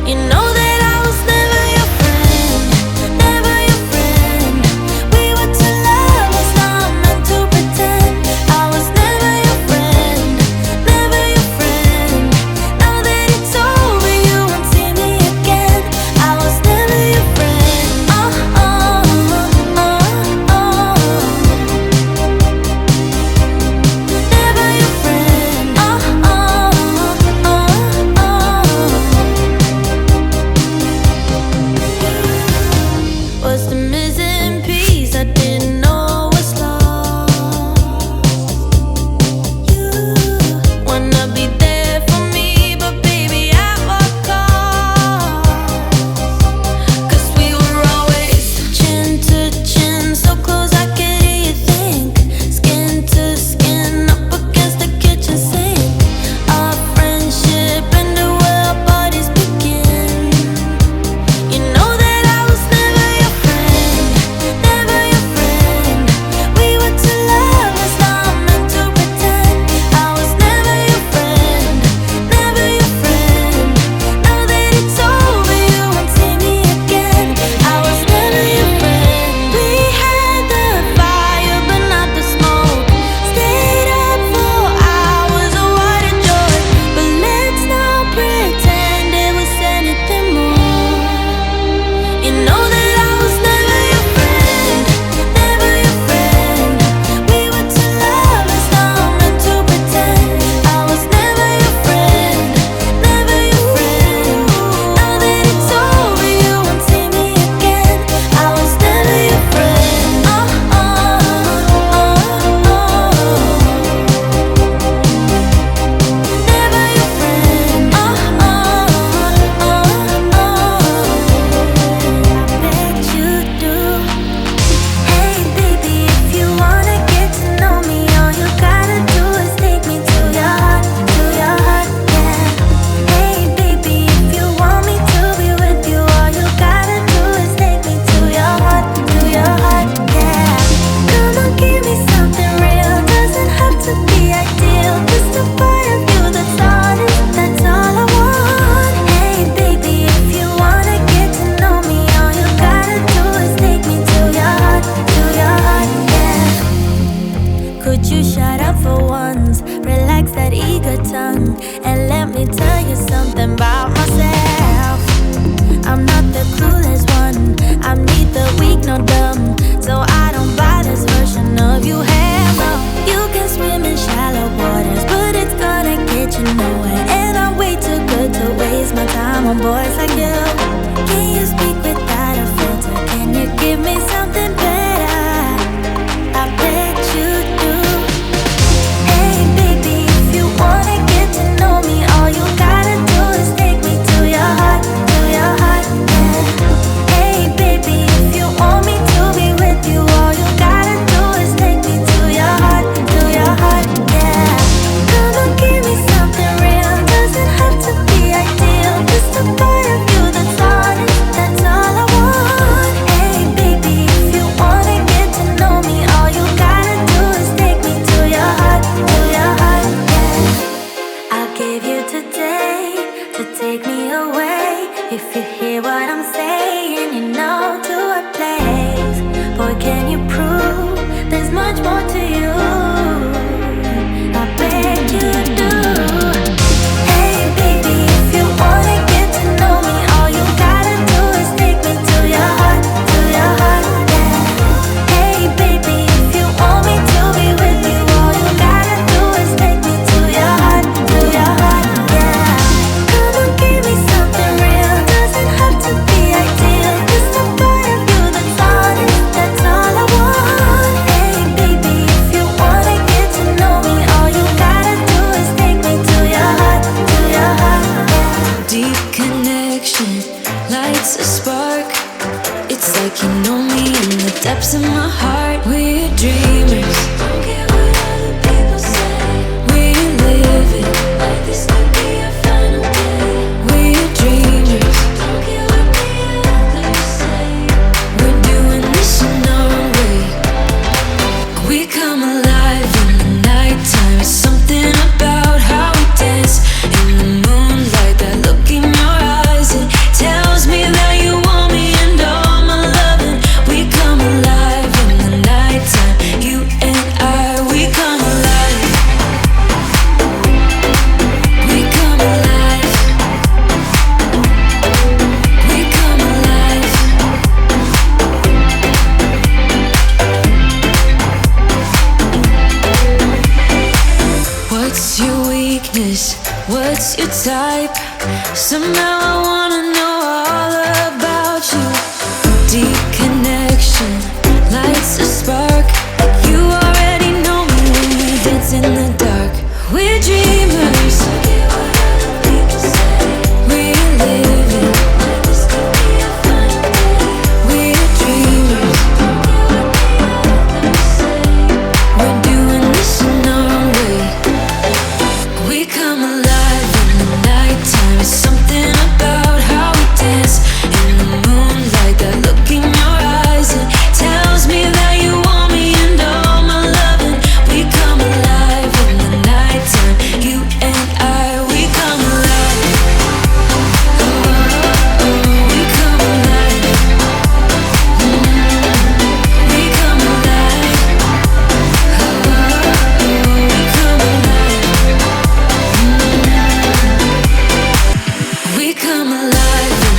You know that I was never your friend, never your friend. We were too lovers, not meant to pretend. I was never your friend, never your friend. Now that it's over, you won't see me again. I was never your friend. Never your friend. Was the missing piece I didn't know was lost. You wanna be there for me, but baby, at what cost? 'Cause we were always chin to chin, so close I could hear you think. Skin to skin, up against the kitchen sink. Our friendship ended where our bodies begin. You know that I was never your friend, never your friend. We were too lovers, not meant to pretend. I was never your friend, never your friend. Now that it's over, you won't see me again. I was never your friend. We had the fire, but not the smoke. Stayed up for hours, oh what a joy. But let's not pretend it was anything more. You know that I was never your friend, never your friend. We were two lovers, not meant to pretend. I was never your friend, never your friend. Now that it's over, you won't see me again. I was never your friend. Never your friend. I bet you do. Hey baby, if you wanna get to know me, all you gotta do is take me to your heart, yeah. Hey baby, if you want me to be with you, all you gotta do is take me to your heart, yeah. Come on, give me something real, doesn't have to be ideal. Just a part of you that's honest, that's all I want. Hey baby, if you wanna get to know me, all you gotta do is take me to your heart, yeah. Could you shut up for once, relax that eager tongue, and let me tell you something about myself. I'm not the clueless one, I'm neither weak nor dumb, so I don't buy this version of you. Hell no, you can swim in shallow waters, but it's gonna get you nowhere. And I'm way too good to waste my time on boys like you. Can you speak without a filter? Can you give me something better? I bet you do. Hey baby, if you wanna get to know me, all you gotta do is take me to your heart, yeah. Hey baby, if you want me to be with you, all you gotta do is take me to your heart, yeah. Come on, give me something real, doesn't have to be ideal. Just a part of you that's honest, that's all I want. Hey baby, if you wanna get to know me, all you gotta do is take me to your heart, yeah. I'll give you today to take me away. If you hear what I'm saying, you know to what place. Boy, can you prove there's much more to you? I bet you do. Hey baby, if you wanna get to know me, all you gotta do is take me to your heart, yeah. Hey baby, if you want me to be with you, all you gotta do is take me to your heart, yeah. Come on, give me something real, doesn't have to be ideal. Just a part of you that's honest, that's all I want. Hey baby, if you wanna get to know me, all you gotta do is take me to your heart, yeah. Deep connection lights a spark. It's like you know me in the depths of my heart. We're dreamers, don't care what other people say. We live it like this could be our final day. We're dreamers, don't care what the others say. We're doing this in our way. We come alive in the nighttime. It's something about how we dance in the moonlight, that look in your eyes. It your type. Somehow I wanna know all about you. Deep connection lights a spark. You already know me when we dance in the dark. We're dreamers. We're living. We're dreamers. We're doing this in our own way. We come alive in the nighttime. It's something about how we dance in the moonlight. That look in your eyes, it tells me that you want me and all my loving. We come alive in the nighttime. You and I, we come alive. Oh, we come alive. We come alive. Oh, we come alive. We come alive